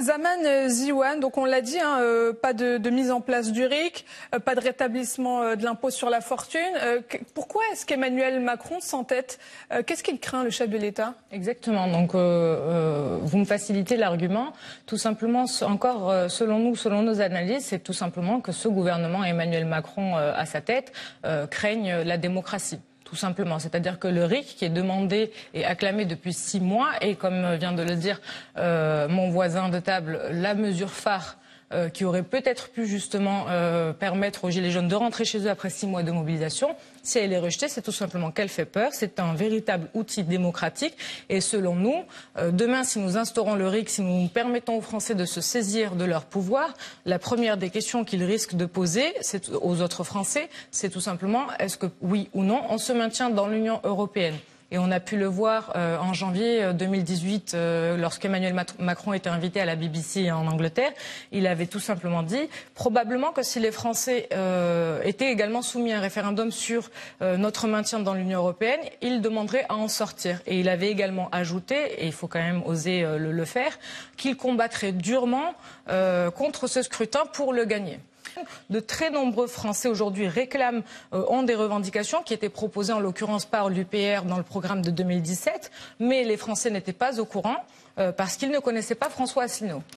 Zaman Ziouane, donc on l'a dit, hein, pas de mise en place du RIC, pas de rétablissement de l'impôt sur la fortune. Pourquoi est-ce qu'Emmanuel Macron s'entête? Qu'est-ce qu'il craint, le chef de l'État? Exactement. Donc, vous me facilitez l'argument. Tout simplement, encore, selon nous, selon nos analyses, c'est tout simplement que ce gouvernement, Emmanuel Macron à sa tête, craignent la démocratie. Tout simplement. C'est-à-dire que le RIC, qui est demandé et acclamé depuis 6 mois, et comme vient de le dire mon voisin de table, la mesure phare qui aurait peut-être pu justement permettre aux Gilets jaunes de rentrer chez eux après 6 mois de mobilisation, si elle est rejetée, c'est tout simplement qu'elle fait peur. C'est un véritable outil démocratique. Et selon nous, demain, si nous instaurons le RIC, si nous permettons aux Français de se saisir de leur pouvoir, la première des questions qu'ils risquent de poser aux autres Français, c'est tout simplement est-ce que, oui ou non, on se maintient dans l'Union européenne? Et on a pu le voir en janvier 2018, lorsqu'Emmanuel Macron était invité à la BBC en Angleterre. Il avait tout simplement dit, probablement que si les Français étaient également soumis à un référendum sur notre maintien dans l'Union européenne, ils demanderaient à en sortir. Et il avait également ajouté, et il faut quand même oser le faire, qu'il combattrait durement contre ce scrutin pour le gagner. De très nombreux Français aujourd'hui réclament, ont des revendications qui étaient proposées en l'occurrence par l'UPR dans le programme de 2017, mais les Français n'étaient pas au courant parce qu'ils ne connaissaient pas François Asselineau.